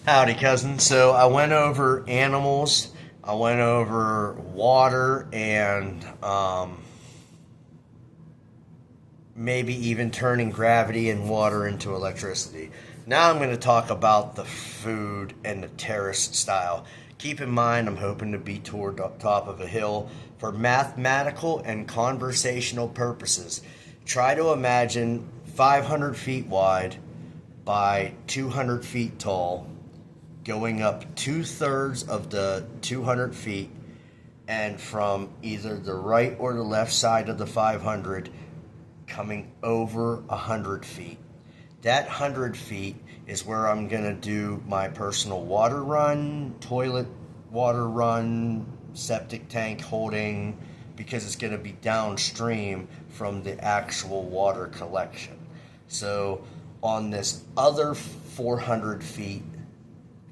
Howdy, cousin. So I went over animals, I went over water, and maybe even turning gravity and water into electricity. Now I'm going to talk about the food and the terrace style. Keep in mind, I'm hoping to be toward the top of a hill for mathematical and conversational purposes. Try to imagine 500 feet wide by 200 feet tall, going up two-thirds of the 200 feet, and from either the right or the left side of the 500 coming over 100 feet. That 100 feet is where I'm going to do my personal water run, toilet water run, septic tank holding, because it's going to be downstream from the actual water collection. So on this other 400 feet,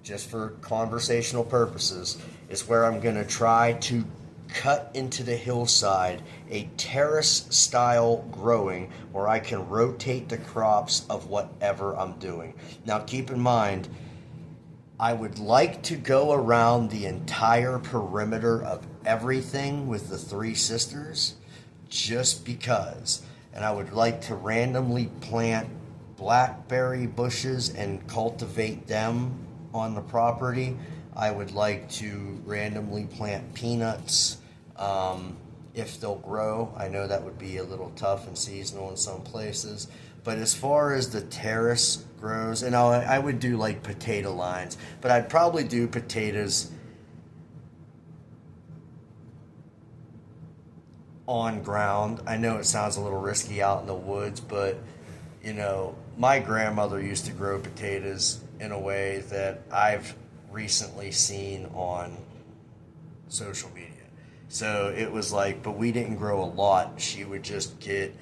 just for conversational purposes, is where I'm going to try to cut into the hillside a terrace style growing where I can rotate the crops of whatever I'm doing. Now, keep in mind, I would like to go around the entire perimeter of everything with the three sisters just because. And I would like to randomly plant blackberry bushes and cultivate them on the property. I would like to randomly plant peanuts if they'll grow. I know that would be a little tough and seasonal in some places. But as far as the terrace grows, and I would do like potato lines, but I'd probably do potatoes on ground. I know it sounds a little risky out in the woods, but my grandmother used to grow potatoes in a way that I've recently seen on social media. So it was like, but we didn't grow a lot. She would just get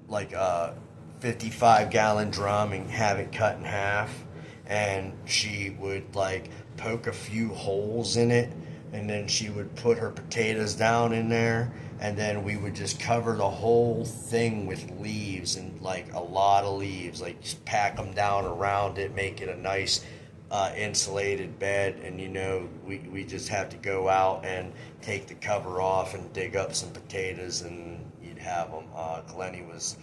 like a 55-gallon drum and have it cut in half, and she would like poke a few holes in it, and then she would put her potatoes down in there, and then we would just cover the whole thing with leaves, and like a lot of leaves, like just pack them down around it, make it a nice insulated bed. And we just have to go out and take the cover off and dig up some potatoes, and you'd have them. Glennie was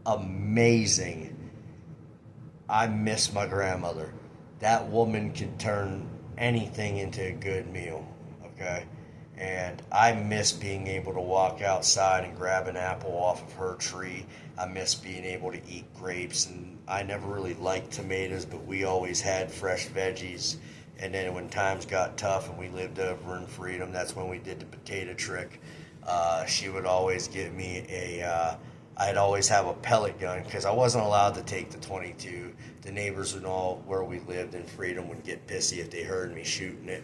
amazing. I miss my grandmother. That woman could turn anything into a good meal. Okay. And I miss being able to walk outside and grab an apple off of her tree. I miss being able to eat grapes. And I never really liked tomatoes, but we always had fresh veggies. And then when times got tough and we lived over in Freedom, that's when we did the potato trick. She would always give me I'd always have a pellet gun because I wasn't allowed to take the 22. The neighbors and all where we lived in Freedom would get pissy if they heard me shooting it.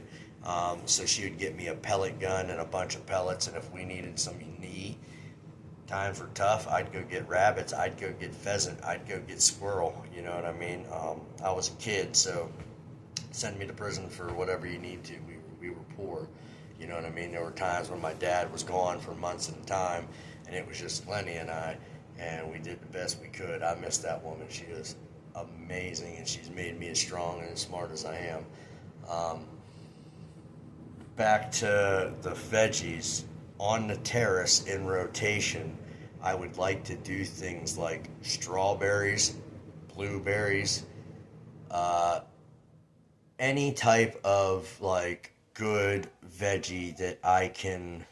So she would get me a pellet gun and a bunch of pellets, and if we needed something to eat, times were tough, I'd go get rabbits, I'd go get pheasant, I'd go get squirrel, you know what I mean? I was a kid, so send me to prison for whatever you need to. We were poor, you know what I mean? There were times when my dad was gone for months at a time, and it was just Lenny and I, and we did the best we could. I miss that woman. She is amazing, and she's made me as strong and as smart as I am. Um, Back to the veggies on the terrace in rotation. I would like to do things like strawberries, blueberries, uh, any type of like good veggie that I can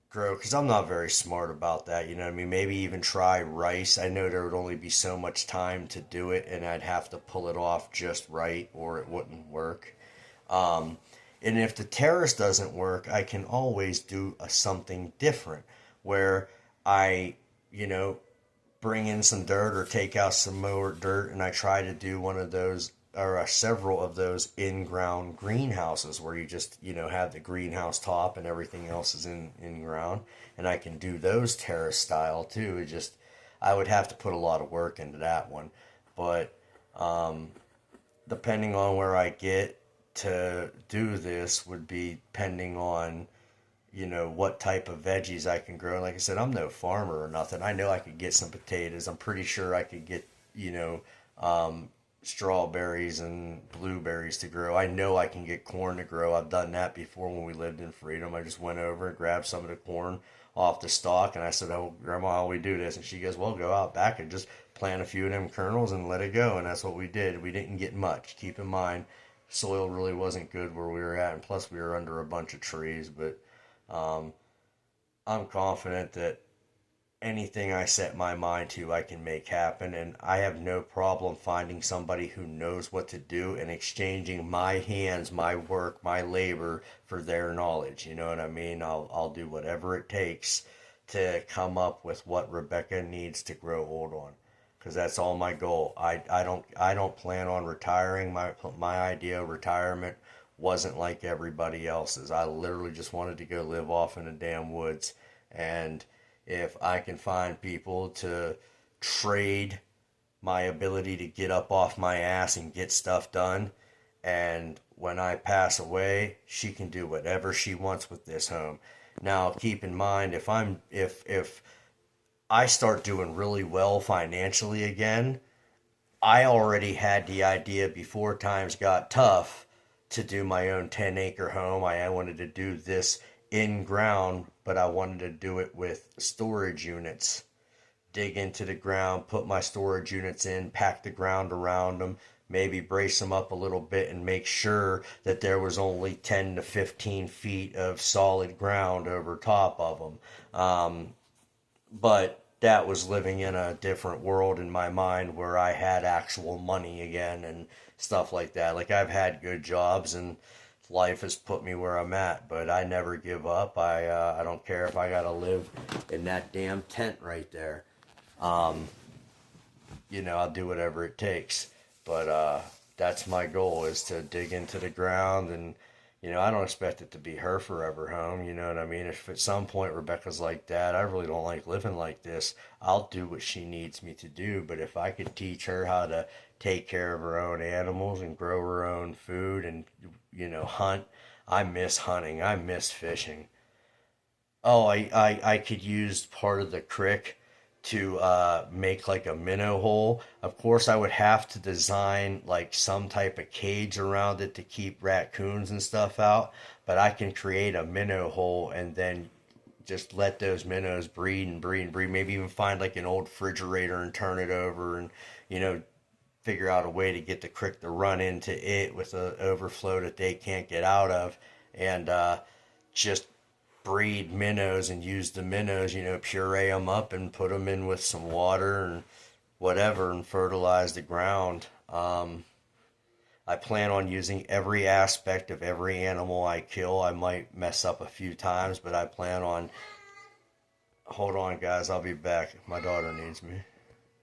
grow, because I'm not very smart about that. You know what I mean? Maybe even try rice. I know there would only be so much time to do it, and I'd have to pull it off just right, or it wouldn't work. Um, and if the terrace doesn't work, I can always do something different where I, you know, bring in some dirt or take out some more dirt, and I try to do one of those or several of those in-ground greenhouses where you just have the greenhouse top and everything else is in ground, and I can do those terrace style too. It just I would have to put a lot of work into that one, but um, depending on where I get to do this would be depending on what type of veggies I can grow. Like I said, I'm no farmer or nothing. I know I could get some potatoes. I'm pretty sure I could get, strawberries and blueberries to grow. I know I can get corn to grow. I've done that before when we lived in Freedom. I just went over and grabbed some of the corn off the stalk, and I said, "Oh, Grandma, how we do this?" And she goes, "Well, go out back and just plant a few of them kernels and let it go." And that's what we did. We didn't get much. Keep in mind, soil really wasn't good where we were at, and plus we were under a bunch of trees. But um, I'm confident that anything I set my mind to, I can make happen. And I have no problem finding somebody who knows what to do and exchanging my hands, my work, my labor for their knowledge. You know what I mean? I'll do whatever it takes to come up with what Rebecca needs to grow old on. Because that's all my goal. I don't plan on retiring. My idea of retirement wasn't like everybody else's. I literally just wanted to go live off in the damn woods, and if I can find people to trade my ability to get up off my ass and get stuff done, and when I pass away, she can do whatever she wants with this home. Now, keep in mind, if I start doing really well financially again, I already had the idea before times got tough to do my own 10-acre home. I wanted to do this in ground, but I wanted to do it with storage units. Dig into the ground, put my storage units in, pack the ground around them, maybe brace them up a little bit and make sure that there was only 10 to 15 feet of solid ground over top of them. But that was living in a different world in my mind where I had actual money again and stuff like that. Like, I've had good jobs and life has put me where I'm at, but I never give up. I don't care if I gotta live in that damn tent right there. Um, I'll do whatever it takes. But that's my goal, is to dig into the ground. And I don't expect it to be her forever home. You know what I mean? If at some point Rebecca's like, "Dad, I really don't like living like this," I'll do what she needs me to do. But if I could teach her how to take care of her own animals and grow her own food and hunt. I miss hunting. I miss fishing. Oh, I could use part of the crick to make like a minnow hole. Of course, I would have to design like some type of cage around it to keep raccoons and stuff out, but I can create a minnow hole and then just let those minnows breed and breed and breed. Maybe even find like an old refrigerator and turn it over, and you know figure out a way to get the crick to run into it with an overflow that they can't get out of, and just breed minnows and use the minnows, puree them up and put them in with some water and whatever and fertilize the ground. I plan on using every aspect of every animal I kill. I might mess up a few times, but I plan on. Hold on, guys. I'll be back. My daughter needs me.